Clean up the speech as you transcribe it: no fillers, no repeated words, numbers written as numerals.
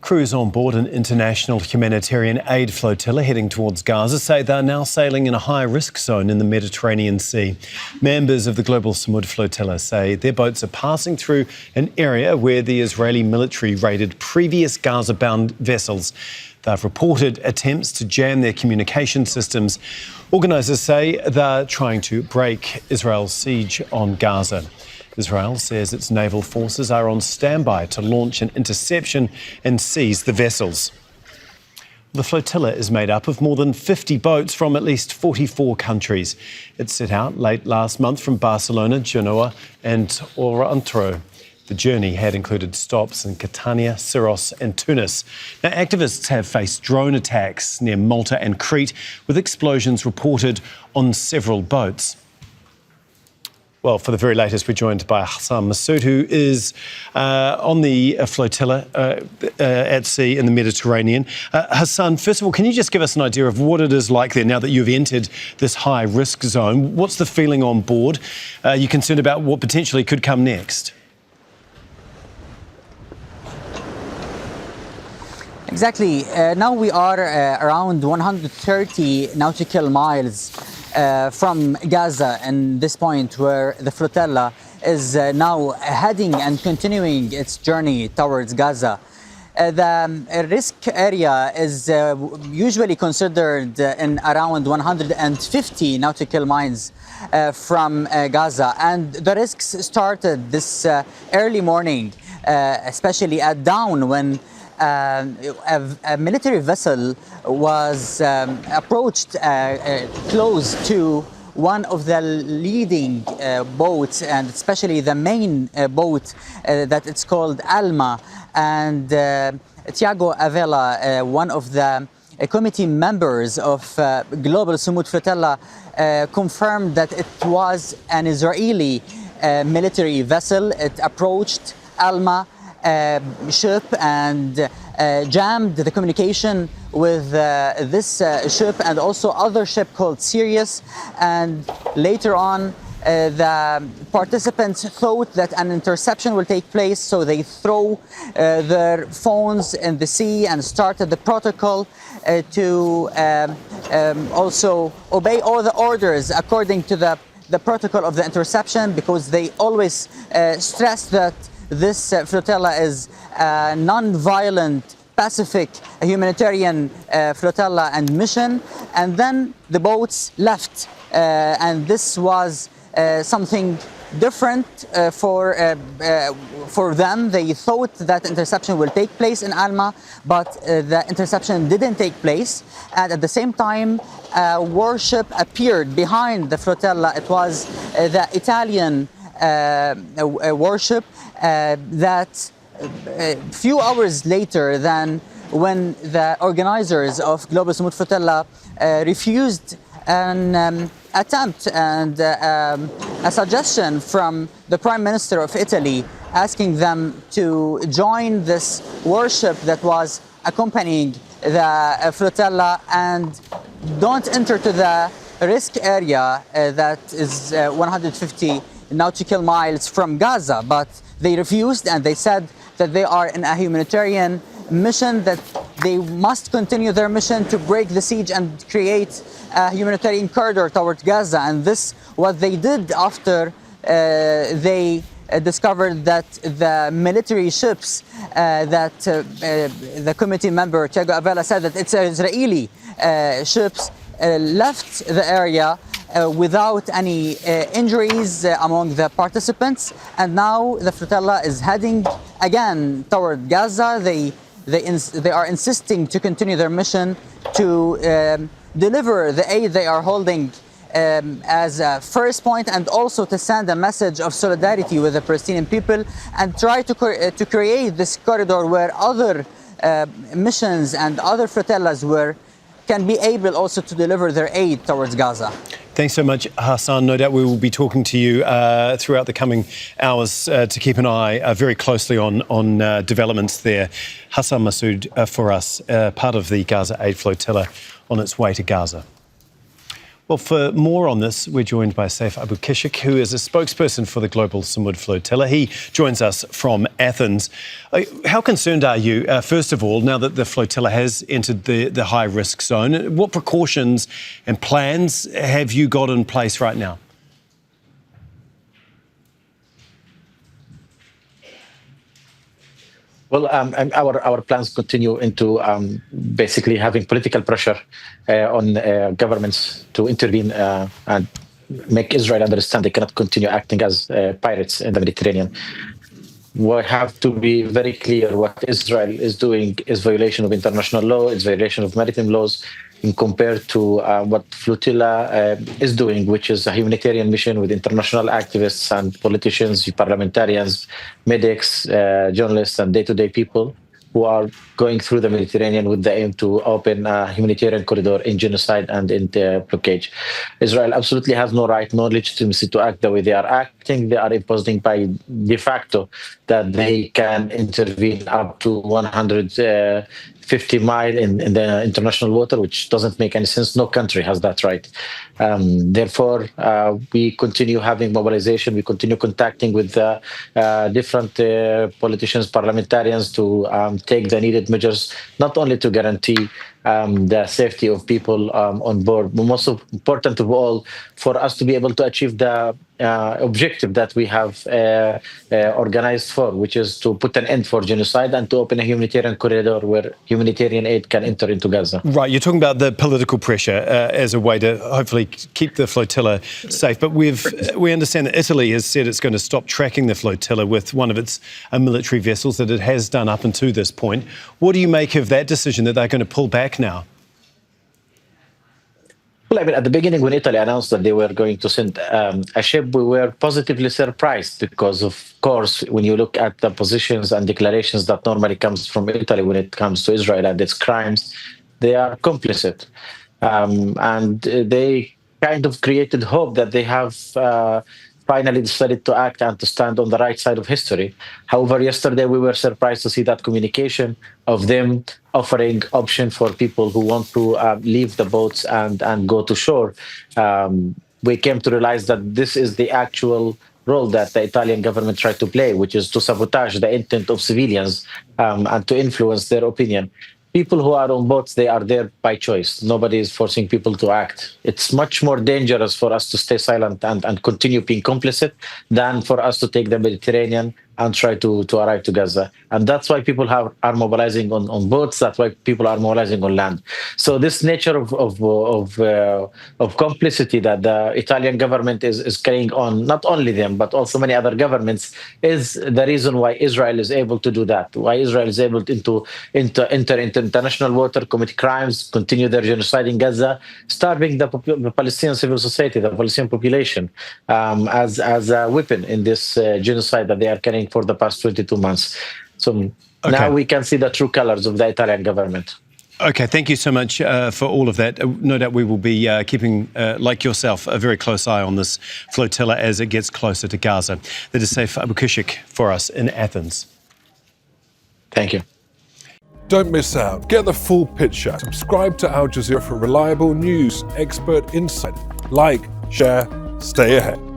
Crews on board an international humanitarian aid flotilla heading towards Gaza say they are now sailing in a high-risk zone in the Mediterranean Sea. Members of the Global Sumud Flotilla say their boats are passing through an area where the Israeli military raided previous Gaza-bound vessels. They've reported attempts to jam their communication systems. Organisers say they're trying to break Israel's siege on Gaza. Israel says its naval forces are on standby to launch an interception and seize the vessels. The flotilla is made up of more than 50 boats from at least 44 countries. It set out late last month from Barcelona, Genoa and Otranto. The journey had included stops in Catania, Syros and Tunis. Now, activists have faced drone attacks near Malta and Crete, with explosions reported on several boats. Well, for the very latest, we're joined by Hassan Massoud, who is on the flotilla at sea in the Mediterranean. Hassan, first of all, can you just give us an idea of what it is like there now that you've entered this high-risk zone? What's the feeling on board? Are you concerned about what potentially could come next? Exactly. Now we are around 130 nautical miles from Gaza, and this point where the flotilla is now heading and continuing its journey towards Gaza. The risk area is usually considered in around 150 nautical miles from Gaza, and the risks started this early morning, especially at dawn when a military vessel was approached close to one of the leading boats, and especially the main boat that it's called Alma. And Tiago Avila, one of the committee members of Global Sumud Flotilla, confirmed that it was an Israeli military vessel. It approached Alma ship and jammed the communication with this ship and also other ship called Sirius. And later on, the participants thought that an interception will take place, so they throw their phones in the sea and started the protocol to also obey all the orders according to the protocol of the interception, because they always stress that this flotilla is a non-violent, pacific humanitarian flotilla and mission. And then the boats left, and this was something different for them. They thought that interception will take place in Alma, but the interception didn't take place. And at the same time, a warship appeared behind the flotilla. It was the Italian warship that a few hours later than when the organizers of Global Sumud Flotilla refused an attempt and a suggestion from the Prime Minister of Italy asking them to join this warship that was accompanying the flotilla and don't enter to the risk area that is 150 nautical miles from Gaza. But they refused, and they said that they are in a humanitarian mission, that they must continue their mission to break the siege and create a humanitarian corridor towards Gaza. And this what they did after they discovered that the military ships that the committee member Tiago Avila said that it's Israeli ships left the area without any injuries among the participants. And now the flotilla is heading again toward Gaza. They are insisting to continue their mission to deliver the aid they are holding as a first point, and also to send a message of solidarity with the Palestinian people and try to create this corridor where other missions and other flotillas can be able also to deliver their aid towards Gaza. Thanks so much, Hassan. No doubt we will be talking to you throughout the coming hours to keep an eye very closely on developments there. Hassan Massoud for us, part of the Gaza Aid Flotilla on its way to Gaza. Well, for more on this, we're joined by Saif Abu Kishik, who is a spokesperson for the Global Sumud Flotilla. He joins us from Athens. How concerned are you, first of all, now that the flotilla has entered the high-risk zone? What precautions and plans have you got in place right now? Well, our plans continue into basically having political pressure on governments to intervene and make Israel understand they cannot continue acting as pirates in the Mediterranean. We have to be very clear what Israel is doing is violation of international law, it's violation of maritime laws, compared to what Flotilla is doing, which is a humanitarian mission with international activists and politicians, parliamentarians, medics, journalists, and day-to-day people who are going through the Mediterranean with the aim to open a humanitarian corridor in genocide and in the blockade. Israel absolutely has no right, no legitimacy to act the way they are acting. They are imposing by de facto that they can intervene up to 150 miles in the international water, which doesn't make any sense. No country has that right. Therefore, we continue having mobilization. We continue contacting with different politicians, parliamentarians to take the needed measures, not only to guarantee the safety of people on board, but most important of all, for us to be able to achieve the objective that we have organized for, which is to put an end for genocide and to open a humanitarian corridor where humanitarian aid can enter into Gaza. Right, you're talking about the political pressure as a way to hopefully keep the flotilla safe, but we understand that Italy has said it's going to stop tracking the flotilla with one of its military vessels that it has done up until this point. What do you make of that decision that they're going to pull back now? Well, I mean, at the beginning, when Italy announced that they were going to send a ship, we were positively surprised because, of course, when you look at the positions and declarations that normally comes from Italy when it comes to Israel and its crimes, they are complicit. And they kind of created hope that they have finally decided to act and to stand on the right side of history. However, yesterday we were surprised to see that communication of them offering option for people who want to leave the boats and go to shore. We came to realize that this is the actual role that the Italian government tried to play, which is to sabotage the intent of civilians and to influence their opinion. People who are on boats, they are there by choice. Nobody is forcing people to act. It's much more dangerous for us to stay silent and continue being complicit than for us to take the Mediterranean and try to arrive to Gaza. And that's why people are mobilizing on boats. That's why people are mobilizing on land. So this nature of complicity that the Italian government is carrying on, not only them, but also many other governments, is the reason why Israel is able to do that, why Israel is able to enter into international water, commit crimes, continue their genocide in Gaza, starving the Palestinian civil society, the Palestinian population, as a weapon in this genocide that they are carrying for the past 22 months. So now we can see the true colors of the Italian government. Okay, thank you so much for all of that. No doubt we will be keeping, like yourself, a very close eye on this flotilla as it gets closer to Gaza. That is Saif Abu Kishik for us in Athens. Thank you. Don't miss out. Get the full picture. Subscribe to Al Jazeera for reliable news, expert insight. Like, share, stay ahead.